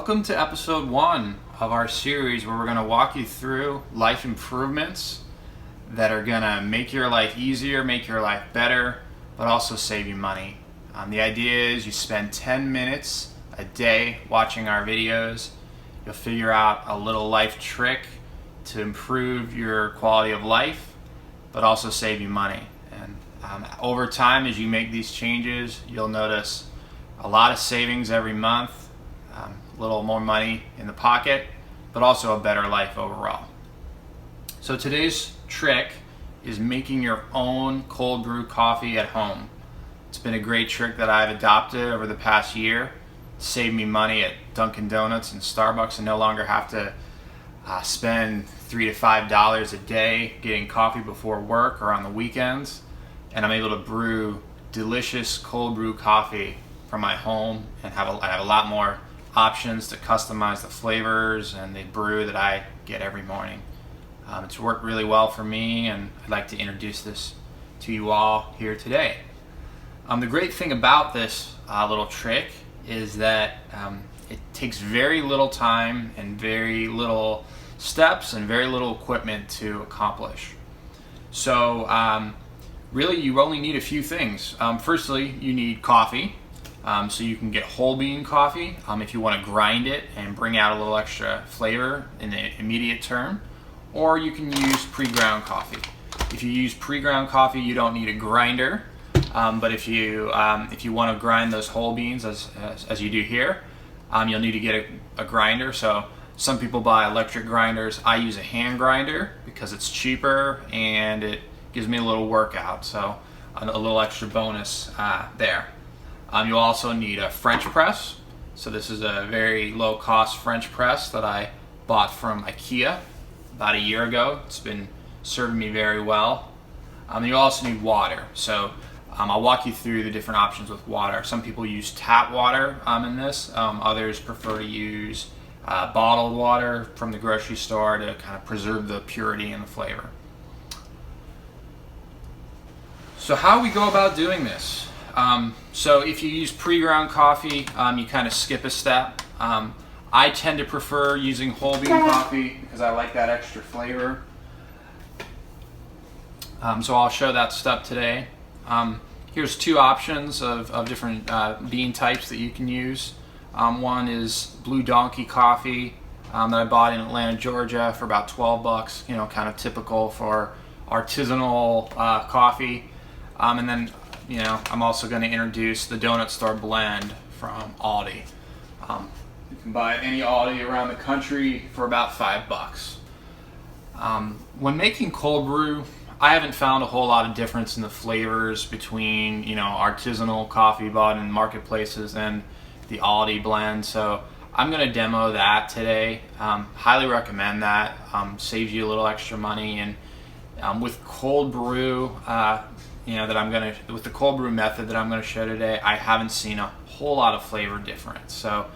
Welcome to episode 1 of our series where we're going to walk you through life improvements that are going to make your life easier, make your life better, but also save you money. The idea is you spend 10 minutes a day watching our videos. You'll figure out a little life trick to improve your quality of life, but also save you money. And over time, as you make these changes, you'll notice a lot of savings every month, a little more money in the pocket, but also a better life overall. So today's trick is making your own cold brew coffee at home. It's been a great trick that I've adopted over the past year. It saved me money at Dunkin' Donuts and Starbucks and no longer have to spend $3 to $5 a day getting coffee before work or on the weekends. And I'm able to brew delicious cold brew coffee from my home and I have a lot more options to customize the flavors and the brew that I get every morning. It's worked really well for me, and I'd like to introduce this to you all here today. The great thing about this little trick is that it takes very little time and very little steps and very little equipment to accomplish. So really you only need a few things. Firstly, you need coffee. So you can get whole bean coffee if you want to grind it and bring out a little extra flavor in the immediate term, or you can use pre-ground coffee. If you use pre-ground coffee, you don't need a grinder, but if you want to grind those whole beans as you do here, you'll need to get a grinder. So some people buy electric grinders. I use a hand grinder because it's cheaper and it gives me a little workout, so a little extra bonus there. You'll also need a French press. So this is a very low cost French press that I bought from IKEA about a year ago. It's been serving me very well. You'll also need water. So I'll walk you through the different options with water. Some people use tap water in this. Others prefer to use bottled water from the grocery store to kind of preserve the purity and the flavor. So how we go about doing this? So if you use pre-ground coffee, you kind of skip a step. I tend to prefer using whole bean coffee because I like that extra flavor. So I'll show that step today. Here's two options of different bean types that you can use. One is Blue Donkey coffee that I bought in Atlanta, Georgia for about 12 bucks, kind of typical for artisanal coffee. And then I'm also going to introduce the Donut Store blend from Aldi. You can buy any Aldi around the country for about 5 bucks. When making cold brew, I haven't found a whole lot of difference in the flavors between artisanal coffee bought in marketplaces and the Aldi blend. So I'm going to demo that today. Highly recommend that. Saves you a little extra money, and with cold brew. With the cold brew method that I'm going to show today, I haven't seen a whole lot of flavor difference. So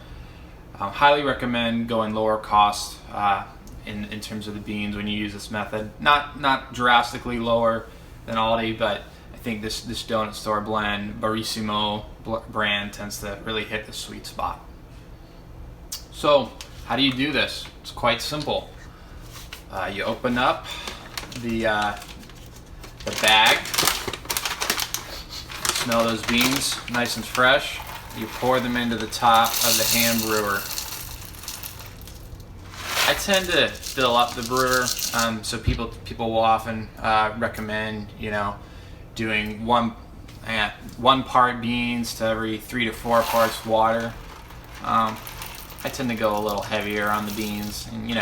highly recommend going lower cost in terms of the beans when you use this method. Not drastically lower than Aldi, but I think this Donut Store blend, Barissimo brand, tends to really hit the sweet spot. So how do you do this? It's quite simple. You open up the bag. Smell those beans, nice and fresh. You pour them into the top of the hand brewer. I tend to fill up the brewer, so people will often recommend doing one part beans to every 3 to 4 parts water. I tend to go a little heavier on the beans, and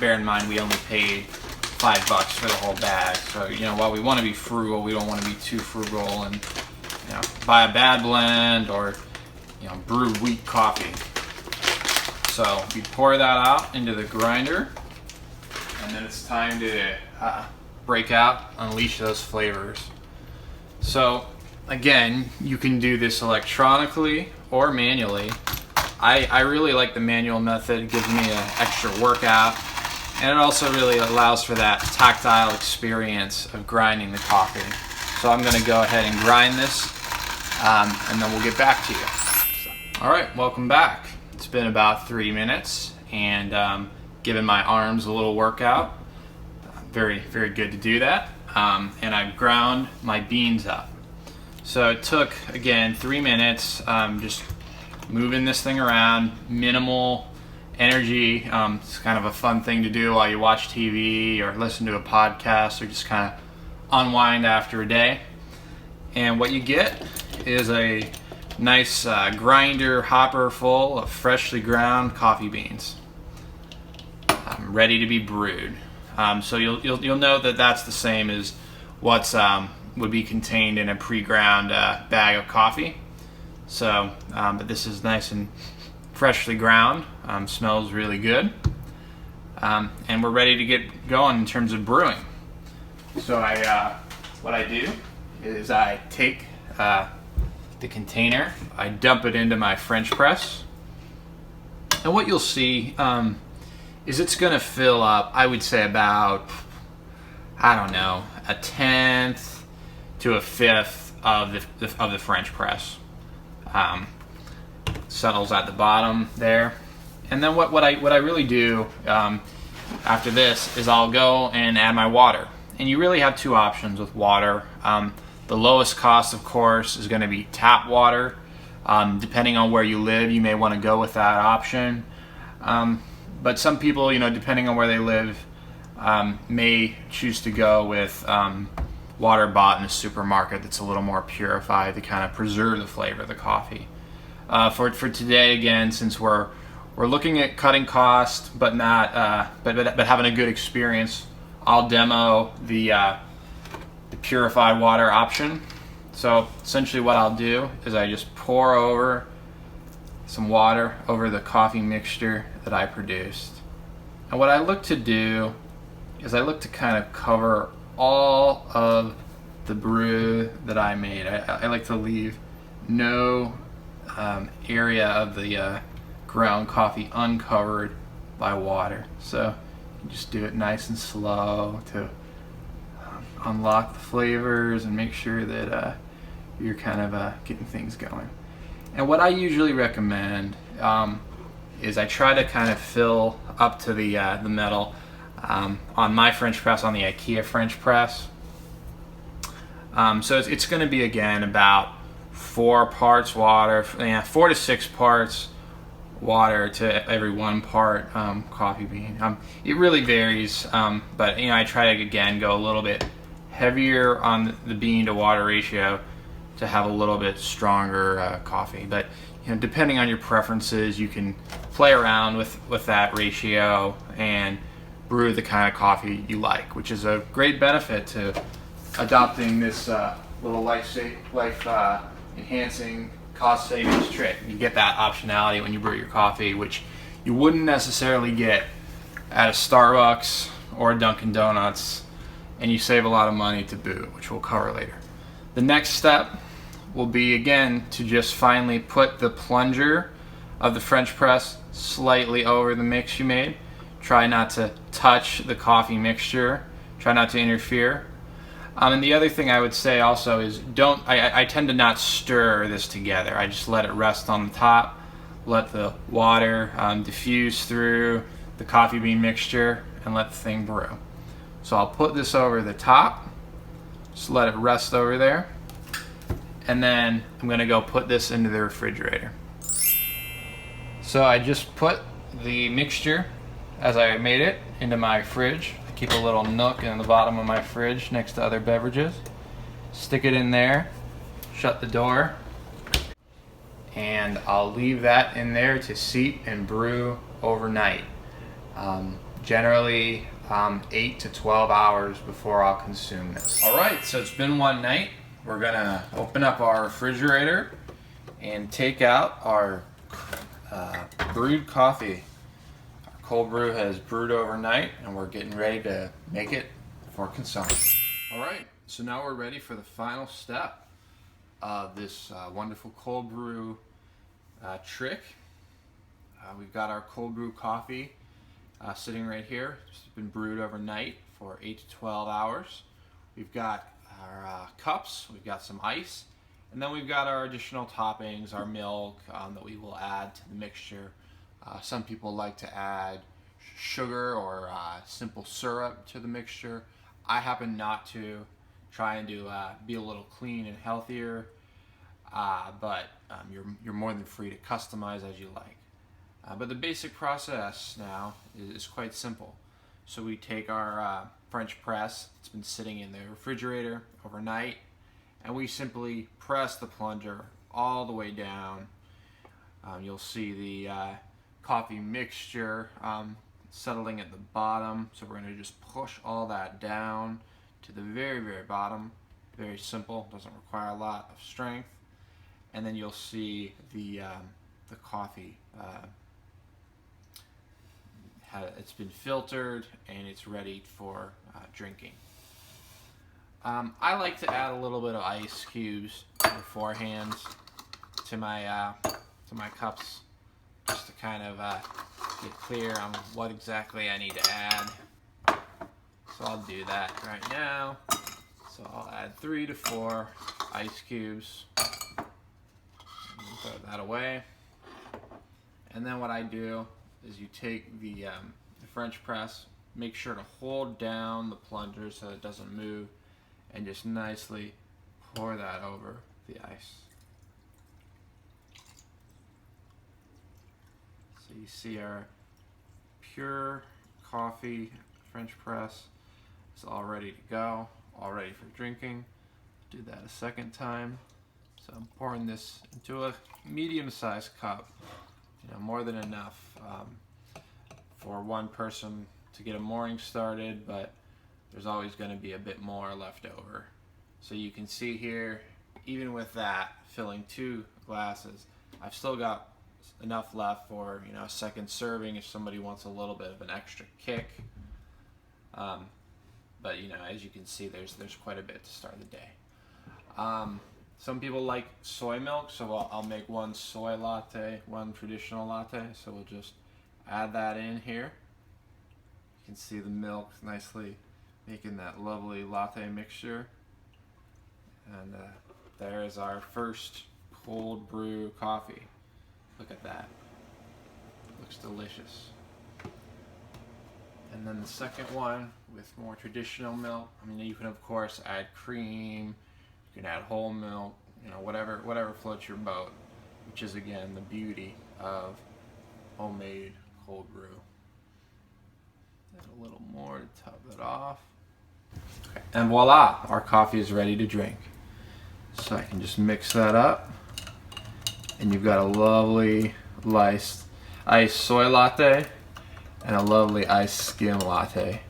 bear in mind we only paid 5 bucks for the whole bag. So while we want to be frugal, we don't want to be too frugal and buy a bad blend or brew weak coffee. So you pour that out into the grinder, and then it's time to break out, unleash those flavors. So again, you can do this electronically or manually. I really like the manual method. It gives me an extra workout, and it also really allows for that tactile experience of grinding the coffee. So I'm going to go ahead and grind this, and then we'll get back to you. All right, welcome back. It's been about 3 minutes, and given my arms a little workout. Very, very good to do that. And I've ground my beans up. So it took, again, 3 minutes, just moving this thing around, minimal energy. It's kind of a fun thing to do while you watch TV or listen to a podcast or just kind of unwind after a day. And what you get is a nice grinder hopper full of freshly ground coffee beans, ready to be brewed. So you'll know that that's the same as what's would be contained in a pre-ground bag of coffee. So, but this is nice and freshly ground. Smells really good, and we're ready to get going in terms of brewing. So what I do is I take the container, I dump it into my French press, and what you'll see is it's going to fill up, I would say about, I don't know, a tenth to a fifth of the French press. Settles at the bottom there. And then what I really do after this is I'll go and add my water. And you really have two options with water. The lowest cost, of course, is going to be tap water. Depending on where you live, you may want to go with that option. But some people, depending on where they live, may choose to go with water bought in a supermarket that's a little more purified to kind of preserve the flavor of the coffee. For today, again, since we're looking at cutting cost, but not but having a good experience, I'll demo the purified water option. So essentially, what I'll do is I just pour over some water over the coffee mixture that I produced. And what I look to do is I look to kind of cover all of the brew that I made. I like to leave no area of the ground coffee uncovered by water. So you just do it nice and slow to unlock the flavors and make sure that you're kind of getting things going. And what I usually recommend is I try to kind of fill up to the metal on my French press, on the IKEA French press. So it's going to be, again, about 4 parts water, 4 to 6 parts water to every 1 part coffee bean. It really varies, but I try to, again, go a little bit heavier on the bean to water ratio to have a little bit stronger coffee. But depending on your preferences, you can play around with that ratio and brew the kind of coffee you like, which is a great benefit to adopting this little life enhancing cost savings trick. You get that optionality when you brew your coffee, which you wouldn't necessarily get at a Starbucks or a Dunkin' Donuts, and you save a lot of money to boot, which we'll cover later. The next step will be, again, to just finally put the plunger of the French press slightly over the mix you made. Try not to touch the coffee mixture. Try not to interfere. And the other thing I would say also is I tend to not stir this together. I just let it rest on the top, let the water diffuse through the coffee bean mixture, and let the thing brew. So I'll put this over the top, just let it rest over there, and then I'm going to go put this into the refrigerator. So I just put the mixture, as I made it, into my fridge. I keep a little nook in the bottom of my fridge next to other beverages. Stick it in there, shut the door, and I'll leave that in there to seep and brew overnight. Generally 8 to 12 hours before I'll consume this. Alright, so it's been one night. We're gonna open up our refrigerator and take out our brewed coffee. Our cold brew has brewed overnight, and we're getting ready to make it for consumption. Alright, so now we're ready for the final step of this wonderful cold brew trick. We've got our cold brew coffee sitting right here. It's been brewed overnight for 8 to 12 hours. We've got our cups, we've got some ice, and then we've got our additional toppings, our milk that we will add to the mixture Some people like to add sugar or simple syrup to the mixture. I happen not to. Trying to be a little clean and healthier, but you're more than free to customize as you like. But the basic process now is quite simple. So we take our French press. It's been sitting in the refrigerator overnight, and we simply press the plunger all the way down. You'll see the coffee mixture settling at the bottom. So we're going to just push all that down to the very, very bottom. Very simple, doesn't require a lot of strength. And then you'll see the coffee. It's been filtered and it's ready for drinking. I like to add a little bit of ice cubes beforehand to my cups, just to kind of get clear on what exactly I need to add. So I'll do that right now. So I'll add 3 to 4 ice cubes. Put that away. And then what I do is you take the French press, make sure to hold down the plunger so it doesn't move, and just nicely pour that over the ice. So you see our pure coffee French press is all ready to go, all ready for drinking. Do that a second time. So I'm pouring this into a medium-sized cup, more than enough for one person to get a morning started, but there's always going to be a bit more left over. So you can see here, even with that, filling 2 glasses, I've still got enough left for a second serving if somebody wants a little bit of an extra kick. But as you can see, there's quite a bit to start the day. Some people like soy milk, so I'll make 1 soy latte, 1 traditional latte. So we'll just add that in here. You can see the milk nicely making that lovely latte mixture. And there is our first cold brew coffee. Look at that. Looks delicious. And then the second one with more traditional milk. You can of course add cream, you can add whole milk, whatever floats your boat, which is again the beauty of homemade cold brew. Add a little more to top it off. Okay. And voila, our coffee is ready to drink. So I can just mix that up, and you've got a lovely iced soy latte and a lovely iced skim latte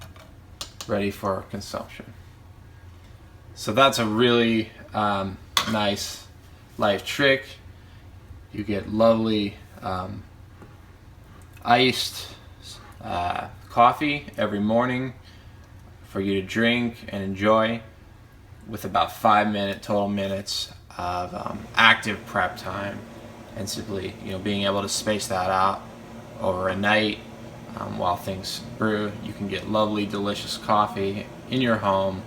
ready for consumption. So that's a really nice life trick. You get lovely iced coffee every morning for you to drink and enjoy, with about 5 total minutes of active prep time, and simply being able to space that out over a night while things brew. You can get lovely, delicious coffee in your home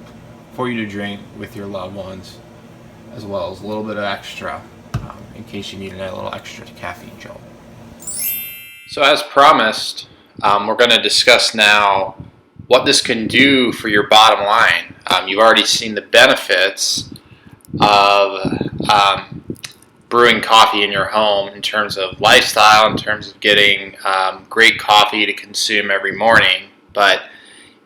for you to drink with your loved ones, as well as a little bit of extra in case you need a little extra caffeine jolt. So as promised, we're going to discuss now what this can do for your bottom line. You've already seen the benefits of brewing coffee in your home in terms of lifestyle, in terms of getting great coffee to consume every morning. But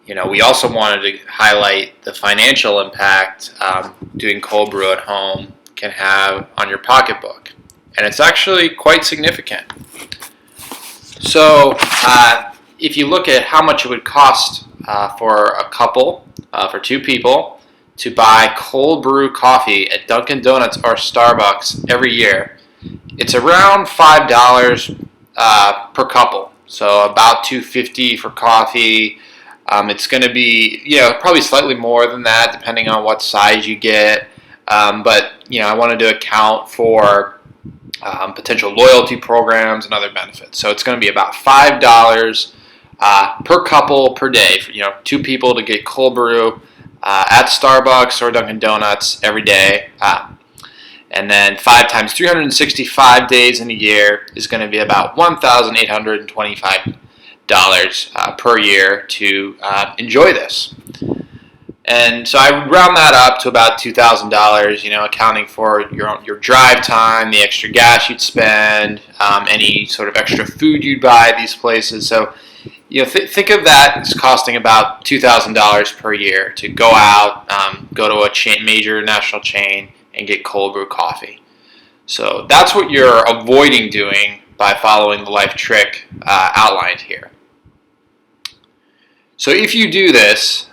we also wanted to highlight the financial impact doing cold brew at home can have on your pocketbook, and it's actually quite significant. So if you look at how much it would cost for a couple, for 2 people, to buy cold brew coffee at Dunkin' Donuts or Starbucks every year, it's around $5 per couple. So about $2.50 for coffee. It's going to be probably slightly more than that depending on what size you get. But I wanted to account for potential loyalty programs and other benefits. So it's going to be about $5 per couple per day for 2 people to get cold brew at Starbucks or Dunkin' Donuts every day. And then 5 times 365 days in a year is going to be about $1,825 per year to enjoy this. And so I would round that up to about $2,000, accounting for your drive time, the extra gas you'd spend, any sort of extra food you'd buy at these places. So, think of that as costing about $2,000 per year to go out, go to a major national chain, and get cold brew coffee. So that's what you're avoiding doing by following the life trick outlined here. So if you do this,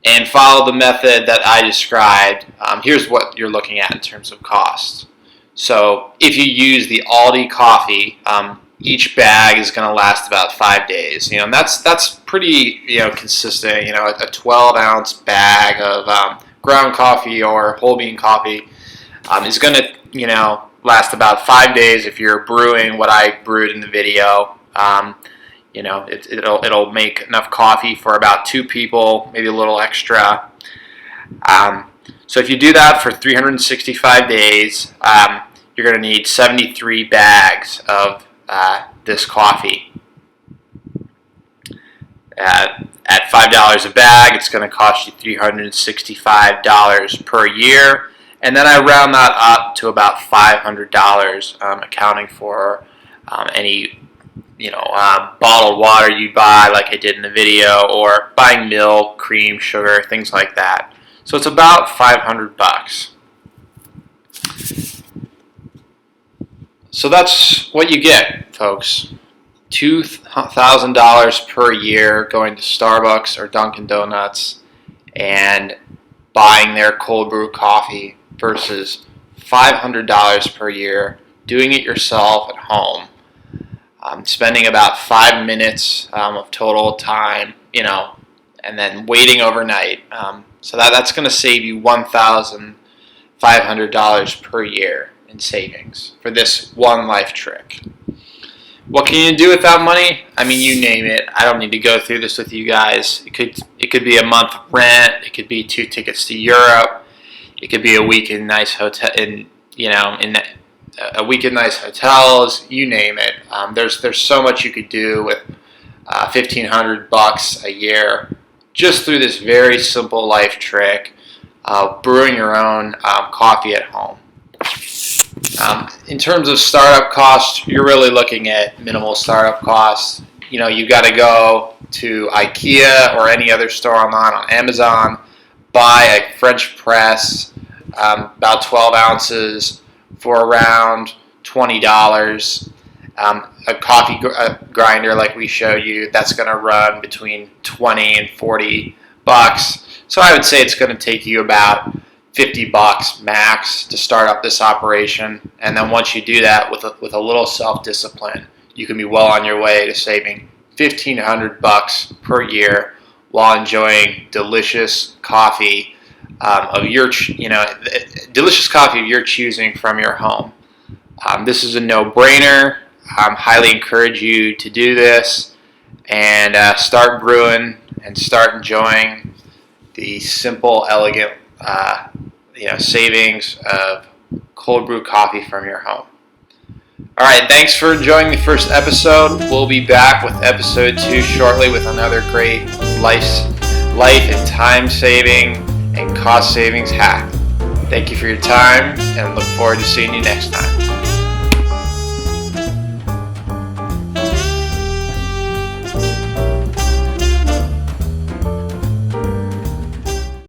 and follow the method that I described, here's what you're looking at in terms of cost. So if you use the Aldi coffee, each bag is going to last about 5 days. And that's pretty consistent. A 12-ounce bag of ground coffee or whole bean coffee is going to last about 5 days if you're brewing what I brewed in the video. It'll make enough coffee for about 2 people, maybe a little extra. So if you do that for 365 days, you're going to need 73 bags of this coffee. At $5 a bag, it's going to cost you $365 per year. And then I round that up to about $500, accounting for any bottled water you buy, like I did in the video, or buying milk, cream, sugar, things like that. So it's about $500. So that's what you get, folks. $2,000 per year going to Starbucks or Dunkin' Donuts and buying their cold brew coffee versus $500 per year doing it yourself at home. Spending about 5 minutes of total time, and then waiting overnight. So that's going to save you $1,500 per year in savings for this one life trick. What can you do with that money? I mean, you name it. I don't need to go through this with you guys. It could be a month rent. It could be 2 tickets to Europe. It could be a week in nice hotel a week in nice hotels, you name it. There's so much you could do with $1,500 a year just through this very simple life trick of brewing your own coffee at home. In terms of startup costs, you're really looking at minimal startup costs. You've got to go to IKEA or any other store online on Amazon, buy a French press, about 12 ounces, for around $20. A coffee grinder like we showed you, that's going to run between $20 and $40. So I would say it's going to take you about $50 max to start up this operation. And then once you do that with a little self-discipline, you can be well on your way to saving $1,500 per year while enjoying delicious coffee of your choosing from your home. This is a no-brainer. Highly encourage you to do this and start brewing and start enjoying the simple, elegant, savings of cold brew coffee from your home. All right, thanks for enjoying the first episode. We'll be back with episode 2 shortly with another great life and time saving and cost savings hack. Thank you for your time and look forward to seeing you next time.